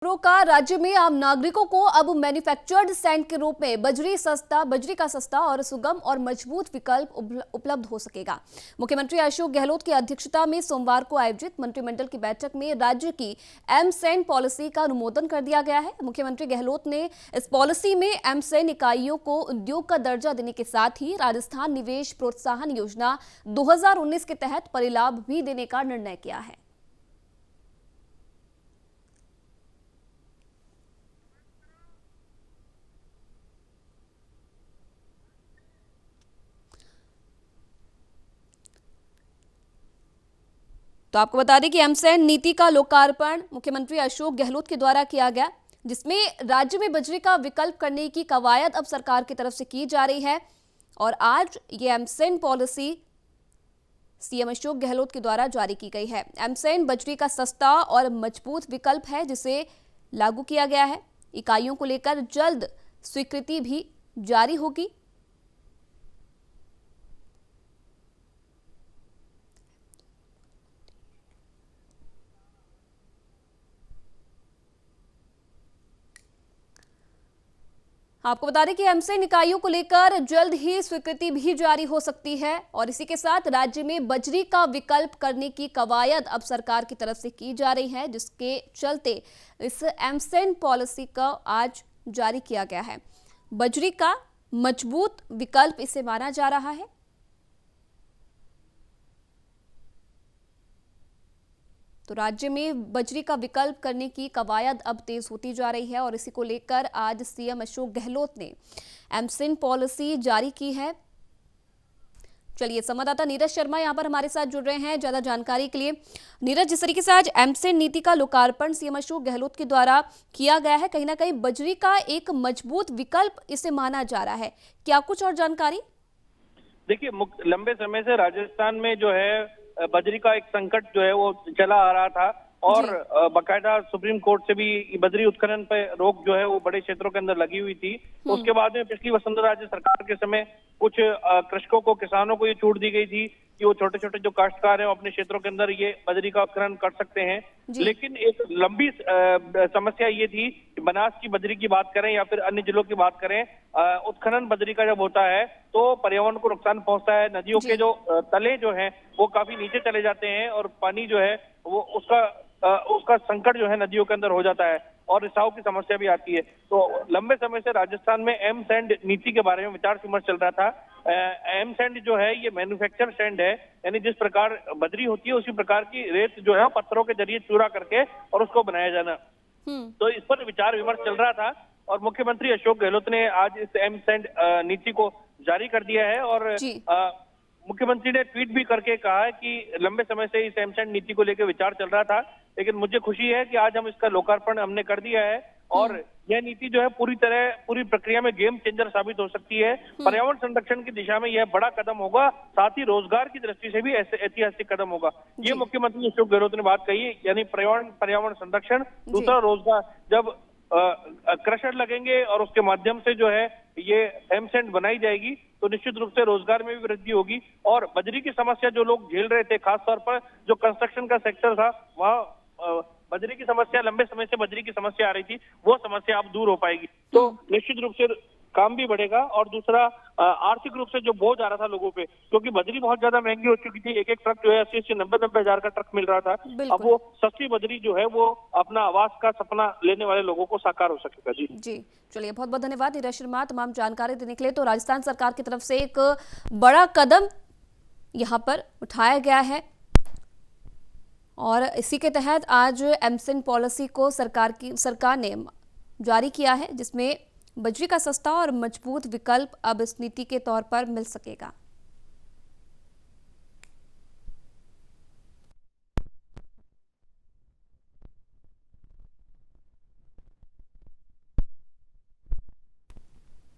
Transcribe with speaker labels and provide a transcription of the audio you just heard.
Speaker 1: खबरों का राज्य में आम नागरिकों को अब मैन्युफैक्चर्ड सैंड के रूप में बजरी का सस्ता और सुगम और मजबूत विकल्प उपलब्ध हो सकेगा। मुख्यमंत्री अशोक गहलोत की अध्यक्षता में सोमवार को आयोजित मंत्रिमंडल की बैठक में राज्य की एम सैंड पॉलिसी का अनुमोदन कर दिया गया है। मुख्यमंत्री गहलोत ने इस पॉलिसी में एम सैंड इकाइयों को उद्योग का दर्जा देने के साथ ही राजस्थान निवेश प्रोत्साहन योजना 2019 के तहत परिलाभ भी देने का निर्णय किया है। तो आपको बता दें कि एमसैंड नीति का लोकार्पण मुख्यमंत्री अशोक गहलोत के द्वारा किया गया, जिसमें राज्य में बजरी का विकल्प करने की कवायद अब सरकार की तरफ से की जा रही है। और आज ये एमसैंड पॉलिसी सीएम अशोक गहलोत के द्वारा जारी की गई है। एमसैंड बजरी का सस्ता और मजबूत विकल्प है, जिसे लागू किया गया है। इकाइयों को लेकर जल्द स्वीकृति भी जारी होगी। आपको बता दें कि एमसैंड इकाइयों को लेकर जल्द ही स्वीकृति भी जारी हो सकती है और इसी के साथ राज्य में बजरी का विकल्प करने की कवायद अब सरकार की तरफ से की जा रही है, जिसके चलते इस एमसैंड पॉलिसी का आज जारी किया गया है। बजरी का मजबूत विकल्प इसे माना जा रहा है। तो राज्य में बजरी का विकल्प करने की कवायद अब तेज होती जा रही है और इसी को लेकर आज सीएम अशोक गहलोत ने एमसैंड पॉलिसी जारी की है। चलिए, संवाददाता नीरज शर्मा यहां पर हमारे साथ जुड़ रहे हैं ज्यादा जानकारी के लिए। नीरज, जिस तरीके से आज एमसैंड नीति का लोकार्पण सीएम अशोक गहलोत के द्वारा किया गया है, कहीं ना कहीं बजरी का एक मजबूत विकल्प इसे माना जा रहा है, क्या कुछ और जानकारी?
Speaker 2: देखिए, लंबे समय से राजस्थान में जो है बजरी का एक संकट जो है वो चला आ रहा था और बाकायदा सुप्रीम कोर्ट से भी बजरी उत्खनन पर रोक जो है वो बड़े क्षेत्रों के अंदर लगी हुई थी। उसके बाद में पिछली वसुंधरा राज्य सरकार के समय कुछ कृषकों को, किसानों को ये छूट दी गई थी कि वो छोटे छोटे जो काश्तकार हैं वो अपने क्षेत्रों के अंदर ये बजरी का उत्खनन कर सकते हैं। लेकिन एक लंबी समस्या ये थी कि बनास की बजरी की बात करें या फिर अन्य जिलों की बात करें, उत्खनन बजरी का जब होता है तो पर्यावरण को नुकसान पहुंचता है। नदियों के जो तले जो हैं वो काफी नीचे चले जाते हैं और पानी जो है वो उसका संकट जो है नदियों के अंदर हो जाता है और रिसाव की समस्या भी आती है। तो लंबे समय से राजस्थान में एम सैंड नीति के बारे में विचार विमर्श चल रहा था। एम सैंड जो है ये मैन्युफैक्चर सैंड है, यानी जिस प्रकार बजरी होती है उसी प्रकार की रेत जो है पत्थरों के जरिए चूरा करके और उसको बनाया जाना। तो इस पर विचार विमर्श चल रहा था और मुख्यमंत्री अशोक गहलोत ने आज इस एम सैंड नीति को जारी कर दिया है और मुख्यमंत्री ने ट्वीट भी करके कहा है कि लंबे समय से इस एम सैंड नीति को लेकर विचार चल रहा था, लेकिन मुझे खुशी है कि आज हम इसका लोकार्पण हमने कर दिया है और यह नीति जो है पूरी प्रक्रिया में गेम चेंजर साबित हो सकती है। पर्यावरण संरक्षण की दिशा में यह बड़ा कदम होगा, साथ ही रोजगार की दृष्टि से भी ऐतिहासिक कदम होगा। ये मुख्यमंत्री अशोक गहलोत ने बात कही, यानी पर्यावरण संरक्षण, दूसरा रोजगार। जब क्रशर लगेंगे और उसके माध्यम से जो है ये एम सैंड बनाई जाएगी तो निश्चित रूप से रोजगार में भी वृद्धि होगी और बजरी की समस्या जो लोग झेल रहे थे, खासतौर पर जो कंस्ट्रक्शन का सेक्टर था, वहाँ बजरी की समस्या, लंबे समय से बजरी की समस्या आ रही थी, वो समस्या अब दूर हो पाएगी। तो निश्चित रूप से काम भी बढ़ेगा और दूसरा आर्थिक रूप से जो बोझ आ रहा था लोगों पे, क्योंकि बजरी बहुत ज्यादा महंगी हो चुकी थी। एक ट्रक जो है 80-90 हजार का ट्रक मिल रहा था, अब वो सस्ती बजरी जो है वो अपना आवास का सपना लेने वाले लोगों को साकार हो सकेगा। जी,
Speaker 1: चलिए, बहुत बहुत धन्यवाद नीरज शर्मा तमाम जानकारी देने के लिए। तो राजस्थान सरकार की तरफ से एक बड़ा कदम यहाँ पर उठाया गया है और इसी के तहत आज एमसैंड पॉलिसी को सरकार ने जारी किया है, जिसमें बजरी का सस्ता और मजबूत विकल्प अब इस नीति के तौर पर मिल सकेगा।